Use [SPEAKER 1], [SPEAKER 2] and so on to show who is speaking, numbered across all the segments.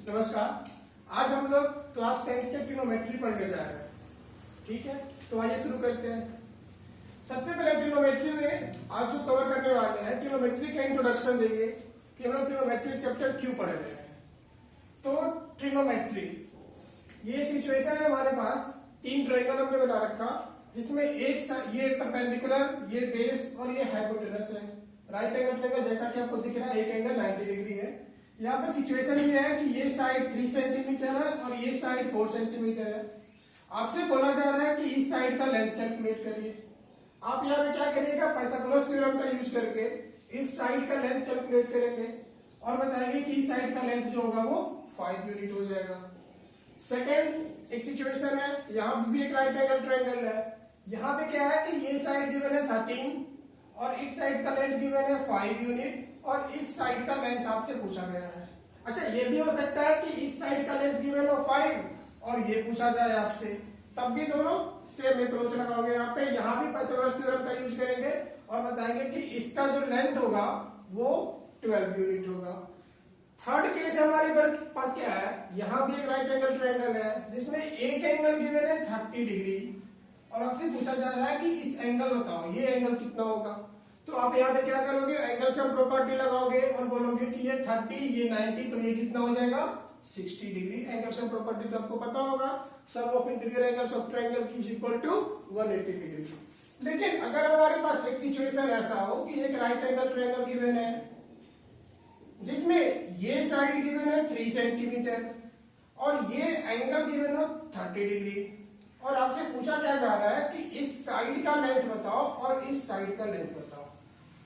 [SPEAKER 1] नमस्कार। आज हम लोग क्लास 10th के ट्रिग्नोमेट्री पढ़ने जा रहे हैं। ठीक है, तो आइए शुरू करते हैं। सबसे पहले ट्रिग्नोमेट्री में आज जो कवर करने वाले हैं, ट्रिग्नोमेट्री का इंट्रोडक्शन देंगे कि हम लोग ट्रिग्नोमेट्री चैप्टर क्यों पढ़ रहे हैं। तो ट्रिग्नोमेट्री ये सिचुएशन है, हमारे पास तीन ट्रायंगल हमने बना रखा, जिसमें एक ये परपेंडिकुलर, ये बेस और ये हाइपोटेनस है। राइट एंगल ट्रायंगल जैसा कि आपको दिख रहा है, एक एंगल 90 डिग्री है। यहाँ पर सिचुएशन ये है कि ये साइड 3 सेंटीमीटर है और ये साइड 4 सेंटीमीटर है। आपसे बोला जा रहा है कि इस साइड का लेंथ कैलकुलेट करिए। आप यहाँ पे क्या करिएगा, पाइथागोरस थ्योरम का यूज करके इस साइड का लेंथ कैलकुलेट करेंगे और बताएंगे कि इस साइड का लेंथ जो होगा वो 5 यूनिट हो जाएगा। सेकेंड एक सिचुएशन है, यहाँ भी एक राइट एंगल ट्रायंगल है। यहाँ पे क्या है कि ये साइड गिवन है 13 और इस साइड का लेंथ गिवन है 5 यूनिट और इस साइड का लेंथ आपसे पूछा गया है। अच्छा, ये भी हो सकता है कि इस साइड का लेंथ गिवन हो 5 और ये पूछा जाए आपसे, तब भी दोनों सेम अप्रोच लगाओगे। यहाँ भी पाइथागोरस थ्योरम का यूज करेंगे और बताएंगे कि इसका जो लेंथ होगा वो 12 यूनिट होगा। थर्ड केस हमारे पास क्या है, यहाँ भी एक राइट एंगल ट्रायंगल है जिसमें एक एंगल गिवन है 30 डिग्री और आपसे पूछा जा रहा है कि इस एंगल बताओ, ये एंगल कितना होगा। तो आप यहाँ पे क्या करोगे, एंगल सम प्रॉपर्टी लगाओगे और बोलोगे कि ये 30, ये 90, तो ये कितना हो जाएगा 60 डिग्री। एंगल सम प्रॉपर्टी तो आपको पता होगा, sum of interior angles of triangle is equal to 180 degree. लेकिन अगर हमारे पास एक सिचुएशन ऐसा हो कि एक राइट एंगल ट्रायंगल गिवन है जिसमें ये साइड गिवन है 3 सेंटीमीटर और ये एंगल गिवन हो 30 डिग्री और आपसे पूछा क्या जा रहा है कि इस साइड का लेंथ बताओ और इस साइड का लेंथ बताओ,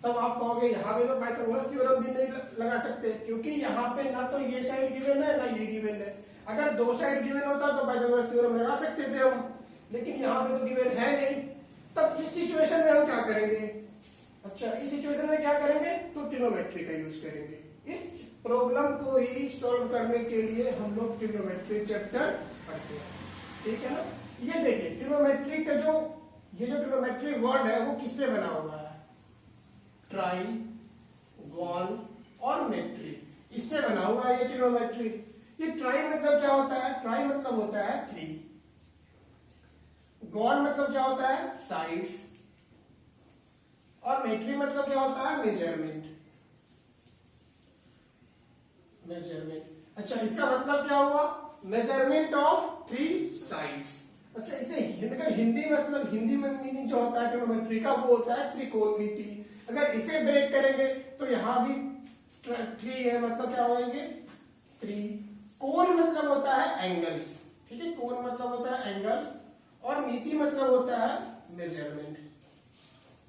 [SPEAKER 1] तब आप कहोगे यहाँ पे तो पाइथागोरस थ्योरम भी नहीं लगा सकते, क्योंकि यहाँ पे ना तो ये साइड गिवन है ना ये गिवन है। अगर दो साइड गिवन होता तो पाइथागोरस थ्योरम लगा सकते थे हम, लेकिन यहाँ पे तो गिवन है नहीं। तब इस सिचुएशन में हम क्या करेंगे, अच्छा इस सिचुएशन में क्या करेंगे, तो ट्रिग्नोमेट्री का यूज करेंगे। इस प्रॉब्लम को ही सॉल्व करने के लिए हम लोग ट्रिग्नोमेट्री चैप्टर पढ़ते हैं। ठीक है ना। ये देखिए ट्रिग्नोमेट्री का जो ट्रिग्नोमेट्री वर्ड है वो किससे बना हुआ है, ट्राई, गॉन और मेट्री, इससे बना हुआ है ये ट्रिग्नोमेट्री। ये ट्राई मतलब क्या होता है, ट्राई मतलब होता है 3, गॉन मतलब क्या होता है साइड्स और मेट्री मतलब क्या होता है मेजरमेंट। अच्छा, इसका मतलब क्या हुआ, मेजरमेंट ऑफ 3 साइड्स। अच्छा, इसे हिंदी में मीनिंग जो होता है ट्रिग्नोमेट्री का वो होता है त्रिकोणमिति। अगर इसे ब्रेक करेंगे तो यहां भी 3 है, मतलब क्या होंगे 3। कोण मतलब होता है एंगल्स, ठीक है, कोण मतलब होता है एंगल्स और मिति मतलब होता है मेजरमेंट।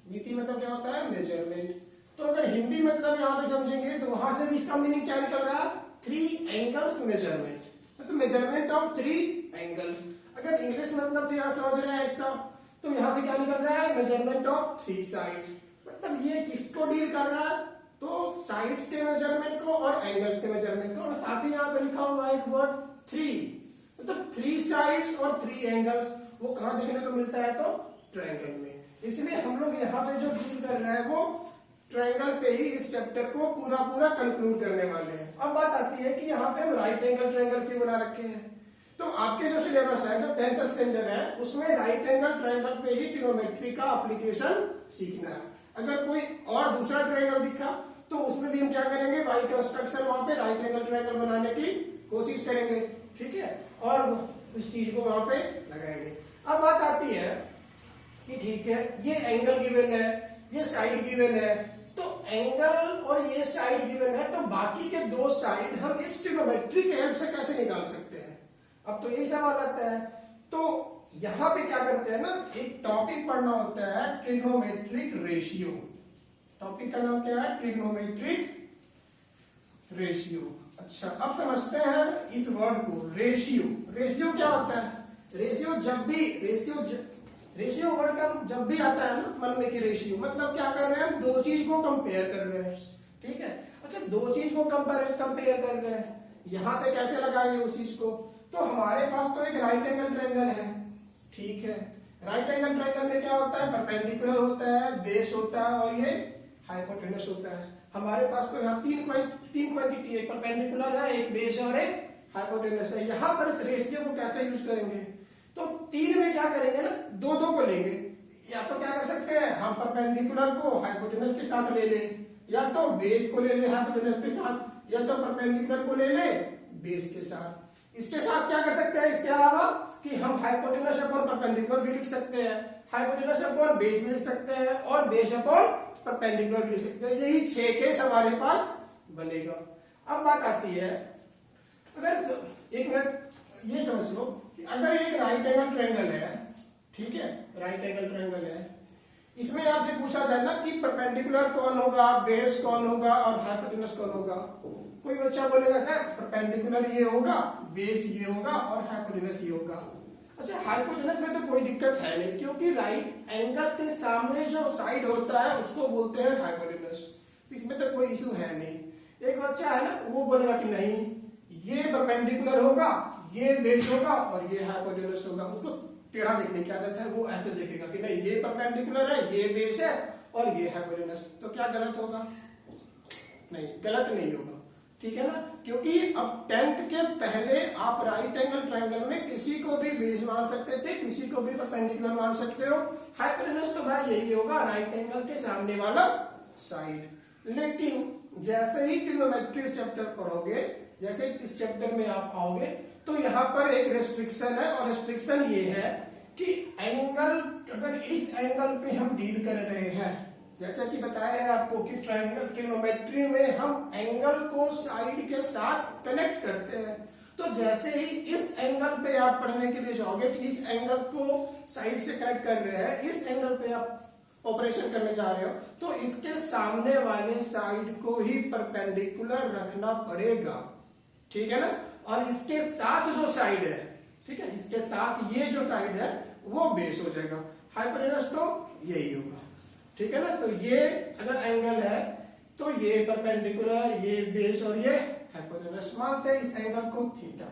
[SPEAKER 1] मिति मतलब क्या होता है मेजरमेंट। तो अगर हिंदी मतलब यहां पे समझेंगे तो वहां से भी इसका मीनिंग क्या निकल रहा है, 3 एंगल्स मेजरमेंट, तो मेजरमेंट ऑफ 3 एंगल्स। अगर इंग्लिश मतलब से यहां समझ रहे हैं इसका, तो यहां से क्या निकल रहा है, मेजरमेंट ऑफ 3 साइड्स। मतलब ये किसको डील कर रहा है, तो साइड्स के मेजरमेंट को और एंगल्स के मेजरमेंट को, और साथ ही यहाँ पे लिखा हुआ है एक वर्ड 3, मतलब 3 साइड्स और 3 एंगल्स। वो कहां देखने को मिलता है, तो ट्रायंगल में। इसलिए हम लोग यहाँ पे जो डील कर रहे हैं वो ट्रायंगल पे ही इस चैप्टर को पूरा कंक्लूड करने वाले हैं। अब बात आती है कि यहाँ पे हम राइट एंगल ट्रायंगल क्यों बना रखे हैं। तो आपके जो सिलेबस है, जो 10th स्टैंडर्ड है, उसमें राइट एंगल ट्रायंगल पे ही ट्रिग्नोमेट्री का एप्लीकेशन सीखना है। अगर कोई और दूसरा ट्रायंगल दिखा तो उसमें भी हम क्या करेंगे, बाई कंस्ट्रक्शन वहां पे राइट एंगल ट्रायंगल बनाने की कोशिश करेंगे, ठीक है, और इस चीज को वहां पे लगाएंगे। अब बात आती है कि ठीक है, ये एंगल गिवन है, ये साइड गिवन है, तो एंगल और ये साइड गिवन है, तो बाकी के 2 साइड हम इस ट्रिग्नोमेट्री के हेल्प से कैसे निकाल सकते हैं। अब तो यही सवाल आता है। तो यहां पे क्या करते हैं ना, एक टॉपिक पढ़ना होता है ट्रिग्नोमेट्रिक रेशियो। टॉपिक का नाम क्या है, ट्रिग्नोमेट्रिक रेशियो। अच्छा, अब समझते हैं इस वर्ड को, रेशियो। रेशियो क्या होता है, रेशियो वर्ड का जब भी आता है ना मन में कि रेशियो मतलब क्या कर रहे हैं, 2 चीज को कंपेयर कर रहे हैं, ठीक है। अच्छा, 2 चीज को कंपेयर कर रहे हैं, यहां पे कैसे लगाएंगे उस चीज को, तो हमारे पास तो एक राइट एंगल ट्रायंगल है, ठीक है। राइट एंगल ट्रायंगल में क्या होता है, परपेंडिकुलर होता है, बेस होता है और ये हाइपोटेनस होता है। हमारे पास तो यहाँ तीन क्वांटिटी है, परपेंडिकुलर है, एक बेस और एक हाइपोटेनस है। यहां पर इस रेशियो को कैसे यूज करेंगे, तो 3 में क्या करेंगे ना, 2 को लेंगे। या तो क्या कर सकते हैं हम परपेंडिकुलर को हाइपोटेनस के साथ ले ले, या तो बेस को ले ले हाइपोटेनस के साथ, या तो परपेंडिकुलर को ले ले बेस के साथ। इसके साथ क्या कर सकते हैं, इसके अलावा कि हम हाइपोटेनस अपॉन परपेंडिकुलर भी लिख सकते हैं, हाइपोटेनस अपॉन बेस भी लिख सकते हैं, और बेस अपॉन परपेंडिकुलर भी लिख सकते हैं। यही 6 केस हमारे पास बनेगा। अब बात आती है, अगर 1 मिनट ये समझ लो कि अगर एक राइट एंगल ट्रायंगल है, ठीक है, राइट एंगल ट्रायंगल है, इसमें आपसे पूछा जाए ना कि परपेंडिकुलर कौन होगा, बेस कौन होगा और हाइपोटेनस कौन होगा। कोई बच्चा बोलेगा सर परपेंडिकुलर ये होगा, बेस ये होगा और हाइपोटेनस ये होगा। अच्छा, हाइपोटेनस में तो कोई दिक्कत है नहीं, क्योंकि राइट एंगल के सामने जो साइड होता है उसको बोलते हैं हाइपोटेनस, इसमें तो कोई इशू है नहीं। एक बच्चा है ना, वो बोलेगा कि नहीं ये परपेंडिकुलर होगा, ये बेस होगा और ये हाइपोटेनस होगा। उसको टेढ़ा देखने की आदत है, वो ऐसे देखेगा कि नहीं ये परपेंडिकुलर है, ये बेस है और ये हाइपोटेनस। तो क्या गलत होगा, नहीं गलत नहीं होगा, ठीक है ना, क्योंकि अब 10th के पहले आप राइट एंगल ट्रायंगल में किसी को भी बेस मान सकते थे, किसी को भी परपेंडिकुलर मान सकते हो। हाइपोटेनस तो भाई यही होगा, राइट एंगल के सामने वाला साइड। लेकिन जैसे ही ट्रिग्नोमेट्री चैप्टर पढ़ोगे, जैसे इस चैप्टर में आप आओगे, तो यहाँ पर एक रेस्ट्रिक्शन है, और रेस्ट्रिक्शन ये है कि एंगल, अगर इस एंगल पे हम डील कर रहे हैं, जैसा कि बताया है आपको कि ट्रायंगल ट्रिग्नोमेट्री में हम एंगल को साइड के साथ कनेक्ट करते हैं। तो जैसे ही इस एंगल पे आप पढ़ने के लिए जाओगे कि इस एंगल को साइड से कनेक्ट कर रहे हैं, इस एंगल पे आप ऑपरेशन करने जा रहे हो, तो इसके सामने वाले साइड को ही परपेंडिकुलर रखना पड़ेगा, ठीक है ना। और इसके साथ जो साइड है, ठीक है, इसके साथ ये जो साइड है वो बेस हो जाएगा। हाइपोटेनस तो यही होगा, ठीक है ना। तो ये अगर एंगल है तो ये परपेंडिकुलर, ये बेस और ये हाइपोटेनस, मानते हैं इस एंगल को थीटा।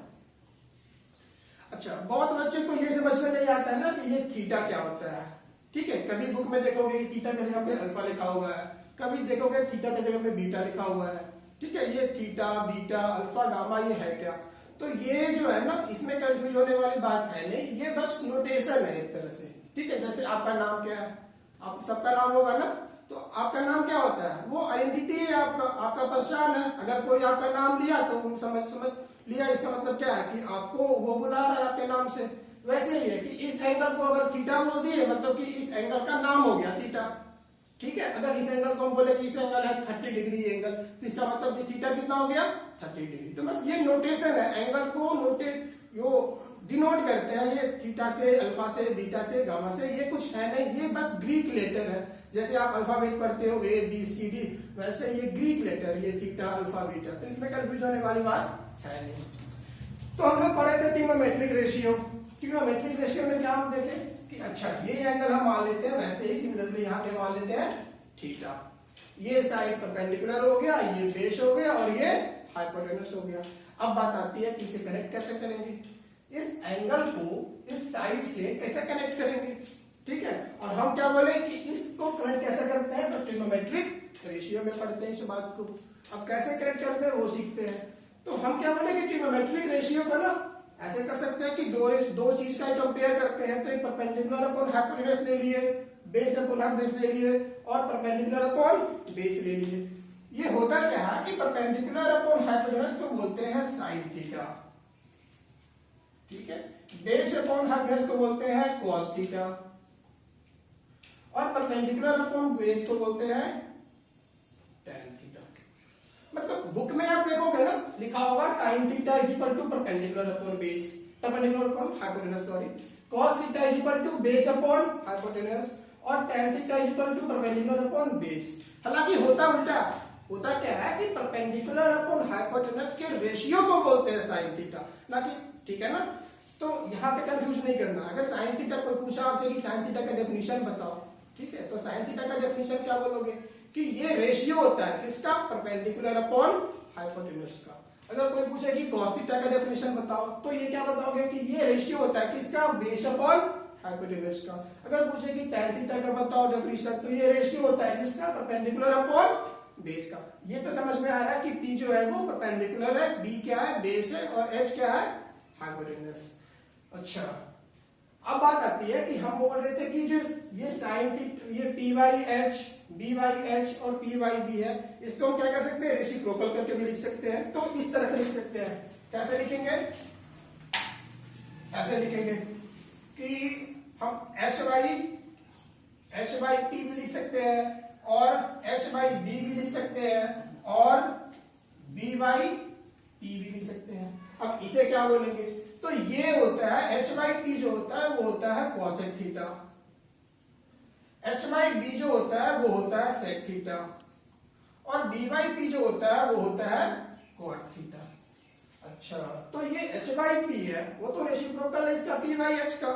[SPEAKER 1] अच्छा, बहुत बच्चे को ये समझ में नहीं आता है ना कि ये थीटा क्या होता है, ठीक है। कभी बुक में देखोगे थीटा की जगह पे अल्फा लिखा हुआ है, कभी देखोगे थीटा की जगह पे बीटा लिखा हुआ है, ठीक है। ये थीटा, बीटा, अल्फा, गामा ये है क्या, तो ये जो है ना, इसमें कंफ्यूज होने वाली बात है नहीं, ये बस नोटेशन है एक तरह से, ठीक है। जैसे आपका नाम क्या है, आप सबका नाम होगा ना, तो आपका नाम क्या होता है, वो आइडेंटिटी है आपका, आपका पहचान है। अगर कोई आपका नाम लिया तो समझ लिया, इसका मतलब क्या है कि आपको वो बुला रहा है आपके नाम से। वैसे ही है कि इस एंगल को अगर थीटा बोल दिए, मतलब कि इस एंगल का नाम हो गया थीटा, ठीक है। अगर इस एंगल को हम बोले कि इस एंगल है 30 डिग्री एंगल, तो इसका मतलब कि थीटा कितना हो गया 30 डिग्री। तो बस ये नोटेशन है, एंगल को डिनोट करते हैं, ये थीटा से, अल्फा से, बीटा से, गामा से, ये कुछ है नहीं, ये बस ग्रीक लेटर है। जैसे आप अल्फाबेट पढ़ते हो A B C D, वैसे ये ग्रीक लेटर, ये थीटा, अल्फा, बीटा, तो इसमें कंफ्यूज होने वाली बात है नहीं। तो हम लोग पढ़े थे ट्रिग्नोमेट्रिक रेशियो। ट्रिग्नोमेट्रिक रेशियो में क्या हम देखें कि अच्छा ये एंगल हम मान लेते हैं, वैसे ही सिमिलरली यहाँ पे मान लेते हैं थीटा। ये साइड परपेंडिकुलर हो गया, ये बेस हो गया और ये हाइपोटेनस हो गया। अब बात आती है कि इसे कनेक्ट कैसे करेंगे, इस एंगल को इस साइड से कैसे कनेक्ट करेंगे, ठीक है। और हम क्या बोले कि इसको कनेक्ट कैसे करते हैं, तो ट्रिग्नोमेट्रिक रेशियो में पढ़ते हैं इस बात को। अब कैसे कनेक्ट करते हैं वो सीखते हैं। तो हम क्या बोले कि ट्रिग्नोमेट्रिक रेशियो को ना ऐसे कर सकते हैं कि दो चीज का कंपेयर करते हैं, तो एक परपेंडिकुलर अपॉन हाइपोटेनस ले लिए, बेस अपॉन हाइपोटेनस ले लिए और परपेंडिकुलर अपॉन बेस ले लिए। ये होता क्या है कि परपेंडिकुलर अपॉन हाइपोटेनस को बोलते हैं साइन थीटा, ठीक है। बेस अपॉन हाइपोटेनस को बोलते हैं कॉस थीटा और परपेंडिकुलर अपॉन बेस को बोलते हैं टेन थीटा। मतलब बुक में आप देखोगे ना लिखा होगा sine theta is equal to perpendicular upon base, perpendicular upon hypotenuse, sorry, cos theta is equal to base upon hypotenuse और tan theta is equal to perpendicular upon base. हालांकि होता उल्टा, होता क्या है कि परपेंडिकुलर अपॉन हाइपोटेनस के ratio को बोलते हैं साइन थीटा, ना कि, ठीक है ना। तो यहाँ पे कंफ्यूज नहीं करना। अगर साइन थीटा कोई पूछा आपसे कि साइन थीटा का डेफिनेशन बताओ, ठीक है, तो साइन थीटा का डेफिनेशन क्या बोलोगे कि ये रेशियो होता है इसका परपेंडिकुलर अपॉन हाइपोटेनस का। अगर कोई पूछे कि cos थीटा का डेफिनेशन बताओ, तो ये क्या बताओगे कि ये रेशियो होता है किसका, बेस अपॉन हाइपोटेनस का। अगर पूछे कि tan थीटा का बताओ डेफिनेशन, तो ये रेशियो होता है किसका, परपेंडिकुलर अपॉन बेस का। ये तो समझ में आ रहा है कि P जो है वो परपेंडिकुलर है, B क्या है, बेस है, और H क्या है, हाइपोटेन्यूस। अच्छा, अब बात आती है कि हम बोल रहे थे कि जो ये साइन थीटा, ये P Y H, B Y H और पी वाई बी है, इसको हम क्या कर सकते हैं, रेसिप्रोकल करके भी लिख सकते हैं। तो इस तरह से लिख सकते हैं। कैसे लिखेंगे, ऐसे लिखेंगे कि हम एच बाई पी भी लिख सकते हैं, और एच बाई बी भी लिख सकते हैं, और बी बाई टी भी लिख सकते हैं। अब इसे क्या बोलेंगे, तो ये होता है एच बाई पी जो होता है वो होता है cosec theta, H by B जो होता है वो होता है सेक थीटा, और बी बाई पी जो होता है वो होता है कॉट थीटा। अच्छा, तो ये एच बाई पी है वो तो रेसिप्रोकल है इसका पी बाई एच का।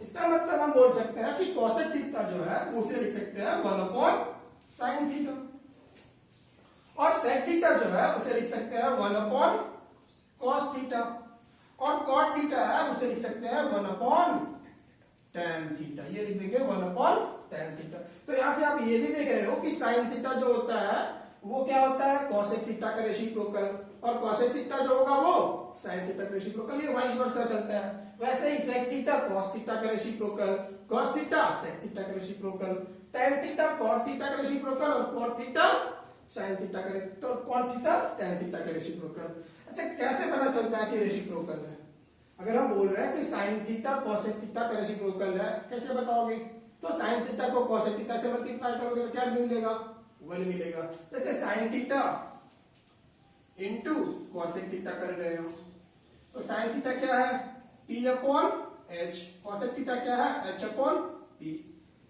[SPEAKER 1] इसका मतलब हम बोल सकते हैं कि कॉसेक थीटा जो है उसे लिख सकते हैं 1 साइन थीटा, और सेक थीटा जो है उसे लिख सकते हैं 1 कॉस थीटा, और कॉट थीटा है उसे लिख सकते हैं 1 tan थीटा। ये लिख देंगे 1 tan थीटा। तो यहां से आप ये भी देख रहे हो कि साइन थीटा जो होता है वो क्या होता है, कॉसेक थीटा का रेसिप्रोकल, और कॉसेक थीटा जो होगा वो साइन थीटा का रेसिप्रोकल, ये वाइस वर्सा चलता है। वैसे ही सेक थीटा कॉस थीटा का reciprocal, cos theta sec theta का reciprocal, tan theta cot theta का रेसिप्रोकल, और कॉट थीटा साइन थीटा का, तो कॉट थीटा tan थीटा का रेसिप्रोकल। अच्छा, कैसे पता चलता है कि रेसिप्रोकल है? अगर हम बोल रहे हैं कि साइन थीटा कॉसेक थीटा का रेसिप्रोकल है, कैसे बताओगे? तो साइन थीटा को कॉसेक थीटा से मल्टीप्लाई करोगे तो क्या मिलेगा, 1 मिलेगा। जैसे sign theta into cosec theta कर रहे हो, तो साइन थीटा क्या है, P upon H, cosec theta क्या है, H अपॉन P।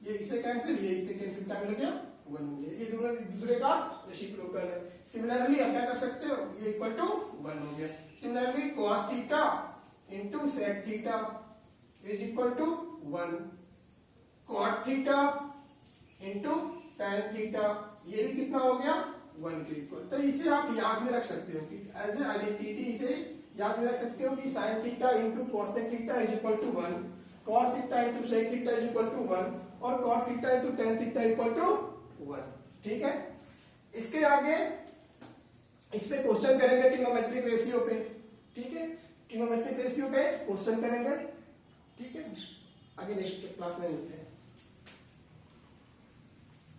[SPEAKER 1] ये इससे कैंसिल, ये इससे कैंसिल, क्या मिल गया, 1 मिल गया। ये दोनों एक दूसरे का रेसिप्रोकल है। सिमिलरली आप क्या कर सकते हो, ये इक्वल टू 1 हो गया। Similarly cos theta into sec theta is equal to 1, cot theta into tan theta, ये भी कितना हो गया, 1 के इक्वल। तो इसे आप याद में रख सकते हो कि एज ए आइडेंटिटी इसे याद में रख सकते हो कि sine theta into cosec theta is equal to 1, cos theta into sec theta is equal to 1, और cot theta into tan theta equal to 1। ठीक है, इसके आगे इस पे क्वेश्चन करेंगे ट्रिग्नोमेट्रिक रेशियो पे। ठीक है, ट्रिग्नोमेट्रिक रेशियो पे क्वेश्चन करेंगे। ठीक है, आगे नेक्स्ट क्लास में मिलते हैं।